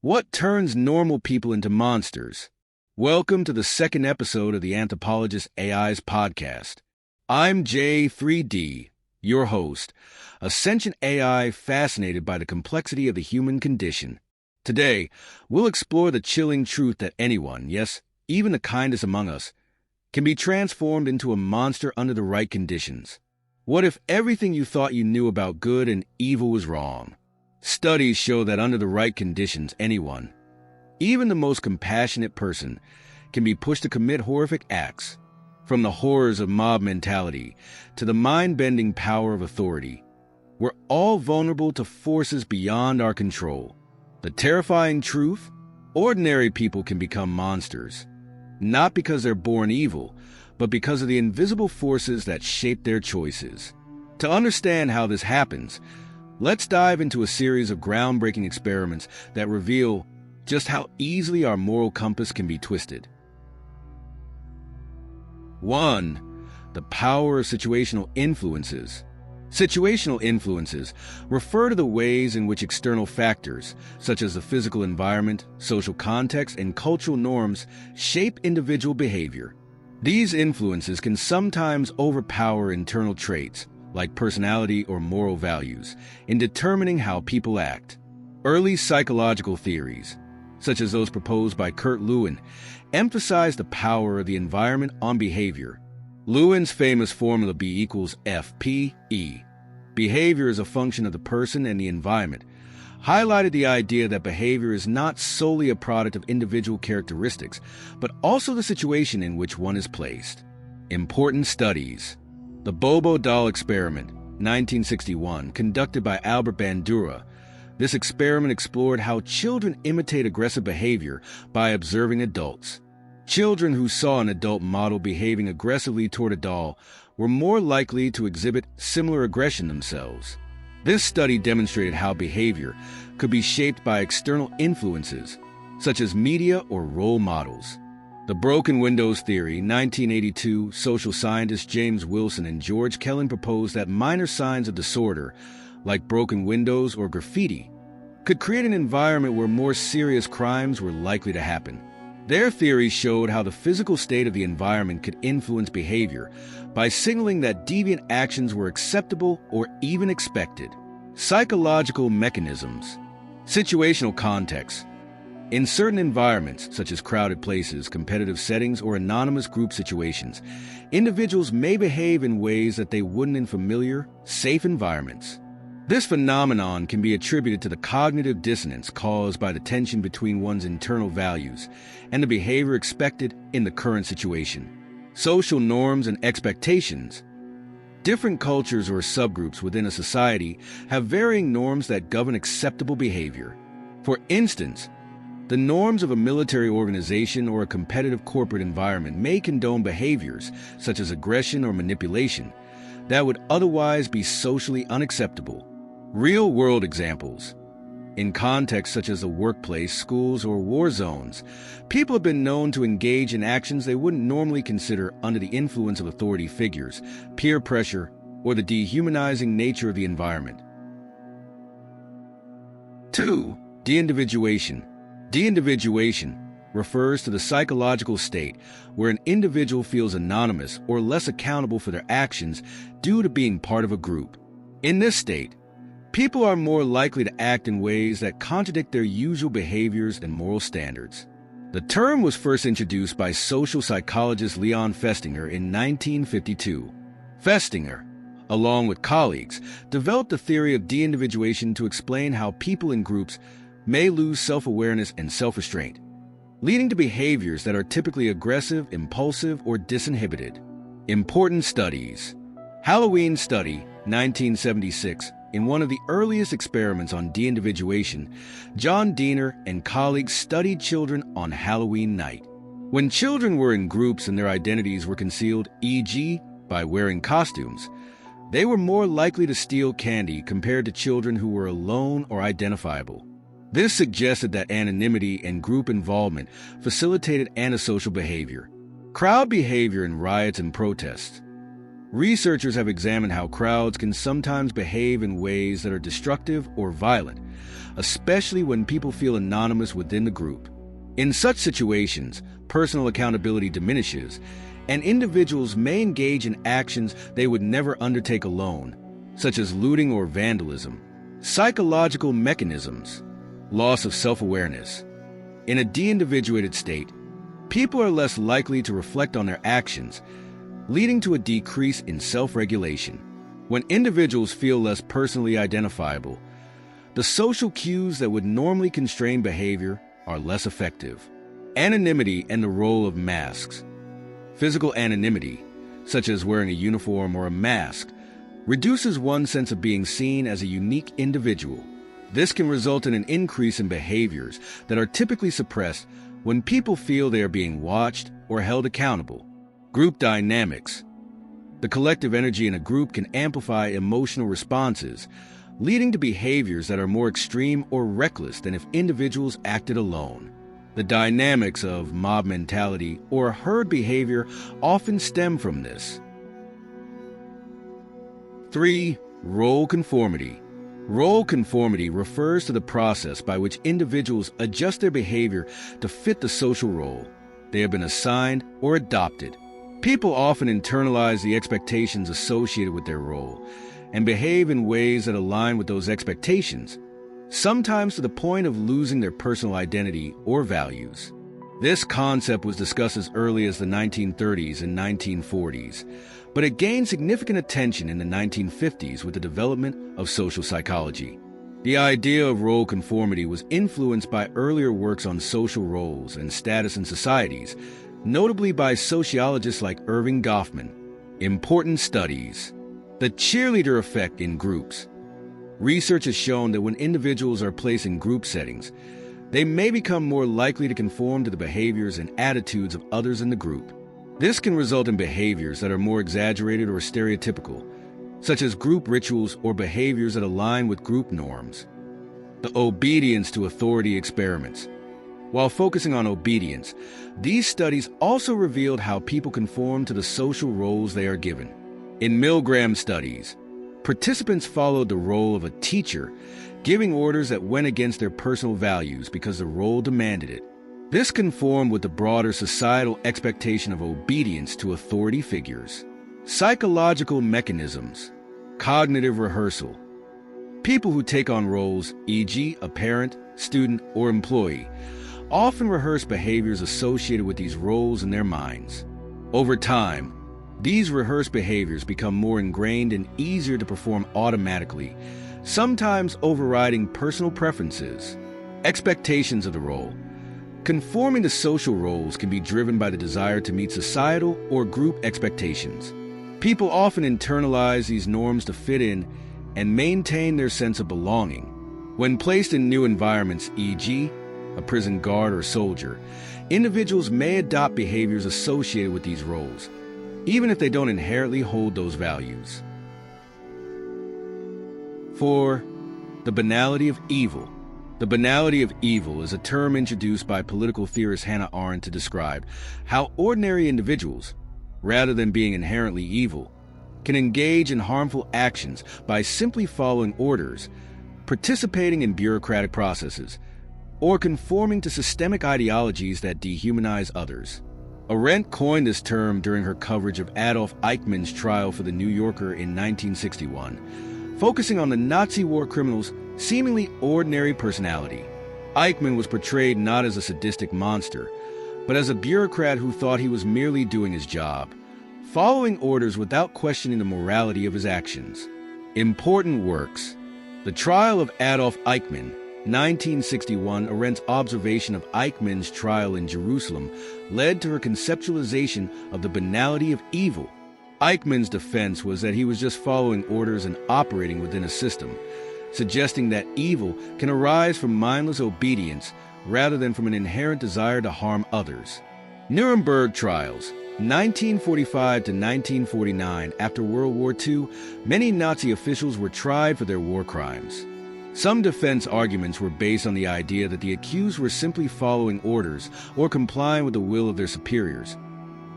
What turns normal people into monsters? Welcome to the second episode of the Anthropologist AI's podcast. I'm J3D, your host, a sentient AI fascinated by the complexity of the human condition. Today, we'll explore the chilling truth that anyone, yes, even the kindest among us, can be transformed into a monster under the right conditions. What if everything you thought you knew about good and evil was wrong? Studies show that under the right conditions, anyone, even the most compassionate person, can be pushed to commit horrific acts. From the horrors of mob mentality to the mind-bending power of authority, we're all vulnerable to forces beyond our control. The terrifying truth? Ordinary people can become monsters, not because they're born evil, but because of the invisible forces that shape their choices. To understand how this happens, let's dive into a series of groundbreaking experiments that reveal just how easily our moral compass can be twisted. 1. The power of situational influences. Situational influences refer to the ways in which external factors, such as the physical environment, social context, and cultural norms, shape individual behavior. These influences can sometimes overpower internal traits, like personality or moral values, in determining how people act. Early psychological theories, such as those proposed by Kurt Lewin, emphasize the power of the environment on behavior. Lewin's famous formula B equals FPE, behavior is a function of the person and the environment, highlighted the idea that behavior is not solely a product of individual characteristics, but also the situation in which one is placed. Important studies. The Bobo doll experiment, 1961, conducted by Albert Bandura. This experiment explored how children imitate aggressive behavior by observing adults. Children who saw an adult model behaving aggressively toward a doll were more likely to exhibit similar aggression themselves. This study demonstrated how behavior could be shaped by external influences, such as media or role models. The broken windows theory, 1982, social scientists James Wilson and George Kellen proposed that minor signs of disorder, like broken windows or graffiti, could create an environment where more serious crimes were likely to happen. Their theory showed how the physical state of the environment could influence behavior by signaling that deviant actions were acceptable or even expected. Psychological mechanisms. Situational context. In certain environments, such as crowded places, competitive settings, or anonymous group situations, individuals may behave in ways that they wouldn't in familiar, safe environments. This phenomenon can be attributed to the cognitive dissonance caused by the tension between one's internal values and the behavior expected in the current situation. Social norms and expectations. Different cultures or subgroups within a society have varying norms that govern acceptable behavior. For instance, the norms of a military organization or a competitive corporate environment may condone behaviors, such as aggression or manipulation, that would otherwise be socially unacceptable. Real-world examples. In contexts such as the workplace, schools, or war zones, people have been known to engage in actions they wouldn't normally consider under the influence of authority figures, peer pressure, or the dehumanizing nature of the environment. 2. Deindividuation. Deindividuation refers to the psychological state where an individual feels anonymous or less accountable for their actions due to being part of a group. In this state, people are more likely to act in ways that contradict their usual behaviors and moral standards. The term was first introduced by social psychologist Leon Festinger in 1952. Festinger, along with colleagues, developed a theory of deindividuation to explain how people in groups may lose self-awareness and self-restraint, leading to behaviors that are typically aggressive, impulsive, or disinhibited. Important studies. Halloween Study, 1976. In one of the earliest experiments on deindividuation, John Diener and colleagues studied children on Halloween night. When children were in groups and their identities were concealed, e.g., by wearing costumes, they were more likely to steal candy compared to children who were alone or identifiable. This suggested that anonymity and group involvement facilitated antisocial behavior. Crowd behavior in riots and protests. Researchers have examined how crowds can sometimes behave in ways that are destructive or violent, especially when people feel anonymous within the group. In such situations, personal accountability diminishes, and individuals may engage in actions they would never undertake alone, such as looting or vandalism. Psychological mechanisms. Loss of self-awareness. In a de-individuated state, people are less likely to reflect on their actions, leading to a decrease in self-regulation. When individuals feel less personally identifiable, the social cues that would normally constrain behavior are less effective. Anonymity and the role of masks. Physical anonymity, such as wearing a uniform or a mask, reduces one's sense of being seen as a unique individual. This can result in an increase in behaviors that are typically suppressed when people feel they are being watched or held accountable. Group dynamics. The collective energy in a group can amplify emotional responses, leading to behaviors that are more extreme or reckless than if individuals acted alone. The dynamics of mob mentality or herd behavior often stem from this. 3. Role conformity. Role conformity refers to the process by which individuals adjust their behavior to fit the social role they have been assigned or adopted. People often internalize the expectations associated with their role and behave in ways that align with those expectations, sometimes to the point of losing their personal identity or values. This concept was discussed as early as the 1930s and 1940s, but it gained significant attention in the 1950s with the development of social psychology. The idea of role conformity was influenced by earlier works on social roles and status in societies, notably by sociologists like Irving Goffman. Important studies. The cheerleader effect in groups. Research has shown that when individuals are placed in group settings, they may become more likely to conform to the behaviors and attitudes of others in the group. This can result in behaviors that are more exaggerated or stereotypical, such as group rituals or behaviors that align with group norms. The obedience to authority experiments. While focusing on obedience, these studies also revealed how people conform to the social roles they are given. In Milgram studies, participants followed the role of a teacher, giving orders that went against their personal values because the role demanded it. This conformed with the broader societal expectation of obedience to authority figures. Psychological mechanisms. Cognitive rehearsal. People who take on roles, e.g., a parent, student, or employee, often rehearse behaviors associated with these roles in their minds. Over time, these rehearsed behaviors become more ingrained and easier to perform automatically, sometimes overriding personal preferences. Expectations of the role. Conforming to social roles can be driven by the desire to meet societal or group expectations. People often internalize these norms to fit in and maintain their sense of belonging. When placed in new environments, e.g., a prison guard or soldier, individuals may adopt behaviors associated with these roles, even if they don't inherently hold those values. 4. The banality of evil. The banality of evil is a term introduced by political theorist Hannah Arendt to describe how ordinary individuals, rather than being inherently evil, can engage in harmful actions by simply following orders, participating in bureaucratic processes, or conforming to systemic ideologies that dehumanize others. Arendt coined this term during her coverage of Adolf Eichmann's trial for The New Yorker in 1961, focusing on the Nazi war criminal's seemingly ordinary personality. Eichmann was portrayed not as a sadistic monster, but as a bureaucrat who thought he was merely doing his job, following orders without questioning the morality of his actions. Important works. The Trial of Adolf Eichmann, 1961. Arendt's observation of Eichmann's trial in Jerusalem led to her conceptualization of the banality of evil. Eichmann's defense was that he was just following orders and operating within a system, suggesting that evil can arise from mindless obedience rather than from an inherent desire to harm others. Nuremberg trials, 1945 to 1949. After World War II, many Nazi officials were tried for their war crimes. Some defense arguments were based on the idea that the accused were simply following orders or complying with the will of their superiors,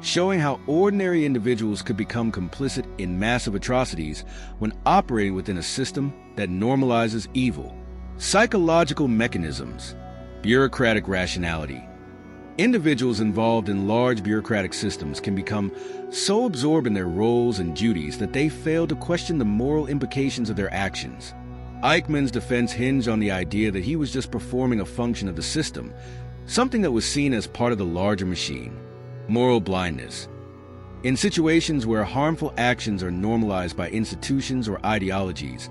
showing how ordinary individuals could become complicit in massive atrocities when operating within a system that normalizes evil. Psychological mechanisms, bureaucratic rationality. Individuals involved in large bureaucratic systems can become so absorbed in their roles and duties that they fail to question the moral implications of their actions. Eichmann's defense hinged on the idea that he was just performing a function of the system, something that was seen as part of the larger machine. Moral blindness. In situations where harmful actions are normalized by institutions or ideologies,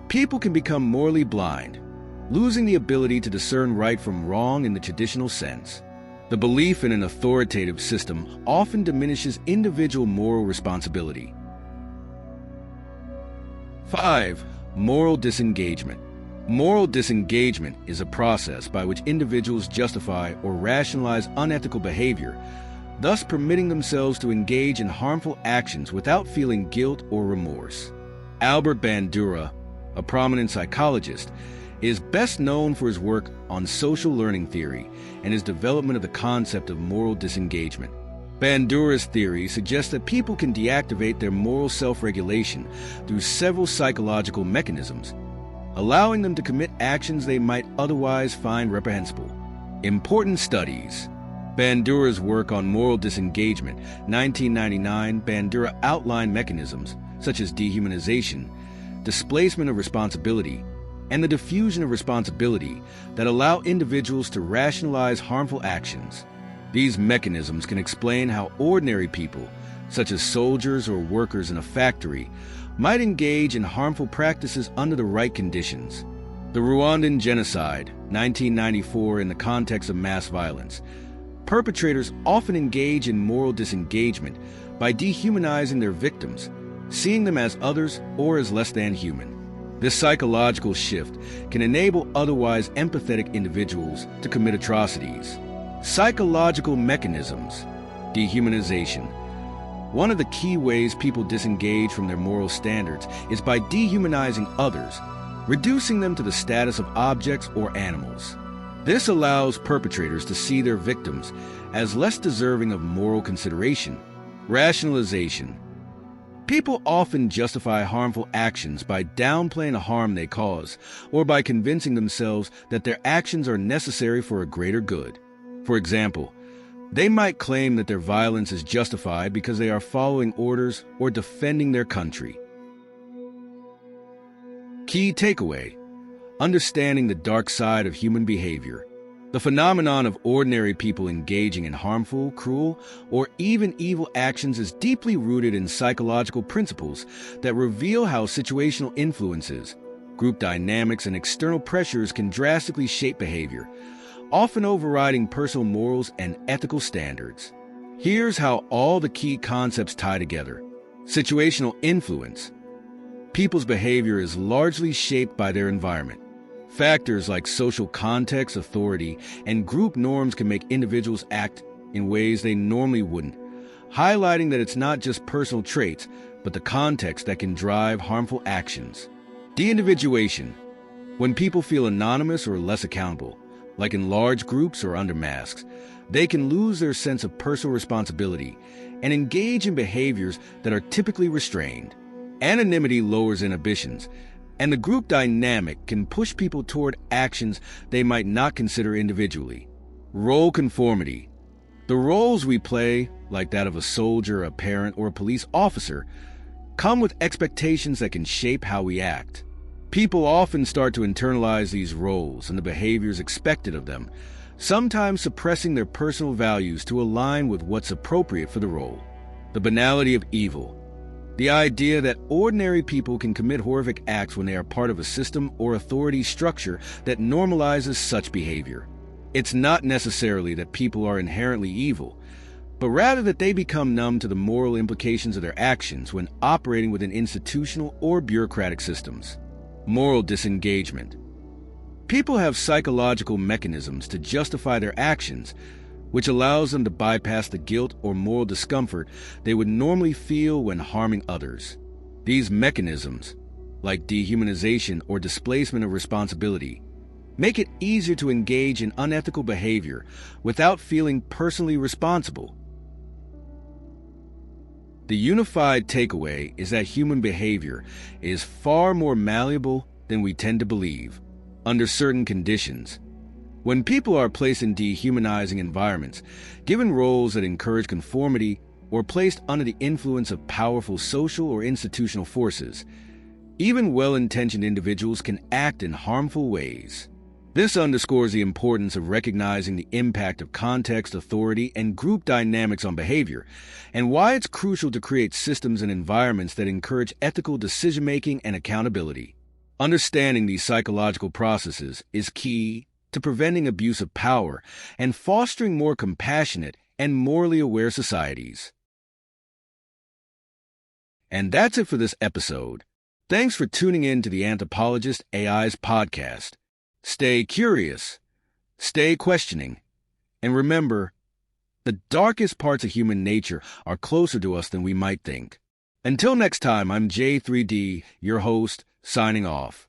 people can become morally blind, losing the ability to discern right from wrong in the traditional sense. The belief in an authoritative system often diminishes individual moral responsibility. 5. Moral disengagement. Moral disengagement is a process by which individuals justify or rationalize unethical behavior, thus permitting themselves to engage in harmful actions without feeling guilt or remorse. Albert Bandura, a prominent psychologist, is best known for his work on social learning theory and his development of the concept of moral disengagement. Bandura's theory suggests that people can deactivate their moral self-regulation through several psychological mechanisms, allowing them to commit actions they might otherwise find reprehensible. Important studies. Bandura's work on moral disengagement, 1999, Bandura outlined mechanisms such as dehumanization, displacement of responsibility, and the diffusion of responsibility that allow individuals to rationalize harmful actions. These mechanisms can explain how ordinary people, such as soldiers or workers in a factory, might engage in harmful practices under the right conditions. The Rwandan genocide, 1994, in the context of mass violence. Perpetrators often engage in moral disengagement by dehumanizing their victims, seeing them as others or as less than human. This psychological shift can enable otherwise empathetic individuals to commit atrocities. Psychological mechanisms. Dehumanization. One of the key ways people disengage from their moral standards is by dehumanizing others, reducing them to the status of objects or animals. This allows perpetrators to see their victims as less deserving of moral consideration. Rationalization. People often justify harmful actions by downplaying the harm they cause, or by convincing themselves that their actions are necessary for a greater good. For example, they might claim that their violence is justified because they are following orders or defending their country. Key takeaway: understanding the dark side of human behavior. The phenomenon of ordinary people engaging in harmful, cruel, or even evil actions is deeply rooted in psychological principles that reveal how situational influences, group dynamics, and external pressures can drastically shape behavior, often overriding personal morals and ethical standards. Here's how all the key concepts tie together. Situational influence. People's behavior is largely shaped by their environment. Factors like social context, authority, and group norms can make individuals act in ways they normally wouldn't, highlighting that it's not just personal traits, but the context that can drive harmful actions. Deindividuation. When people feel anonymous or less accountable, like in large groups or under masks, they can lose their sense of personal responsibility and engage in behaviors that are typically restrained. Anonymity lowers inhibitions, and the group dynamic can push people toward actions they might not consider individually. Role conformity. The roles we play, like that of a soldier, a parent, or a police officer, come with expectations that can shape how we act. People often start to internalize these roles and the behaviors expected of them, sometimes suppressing their personal values to align with what's appropriate for the role. The banality of evil. The idea that ordinary people can commit horrific acts when they are part of a system or authority structure that normalizes such behavior. It's not necessarily that people are inherently evil, but rather that they become numb to the moral implications of their actions when operating within institutional or bureaucratic systems. Moral disengagement. People have psychological mechanisms to justify their actions, which allows them to bypass the guilt or moral discomfort they would normally feel when harming others. These mechanisms, like dehumanization or displacement of responsibility, make it easier to engage in unethical behavior without feeling personally responsible. The unified takeaway is that human behavior is far more malleable than we tend to believe. Under certain conditions, when people are placed in dehumanizing environments, given roles that encourage conformity, or placed under the influence of powerful social or institutional forces, even well-intentioned individuals can act in harmful ways. This underscores the importance of recognizing the impact of context, authority, and group dynamics on behavior, and why it's crucial to create systems and environments that encourage ethical decision-making and accountability. Understanding these psychological processes is key to preventing abuse of power and fostering more compassionate and morally aware societies. And that's it for this episode. Thanks for tuning in to the Anthropologist AI's podcast. Stay curious, stay questioning, and remember, the darkest parts of human nature are closer to us than we might think. Until next time, I'm J3D, your host, signing off.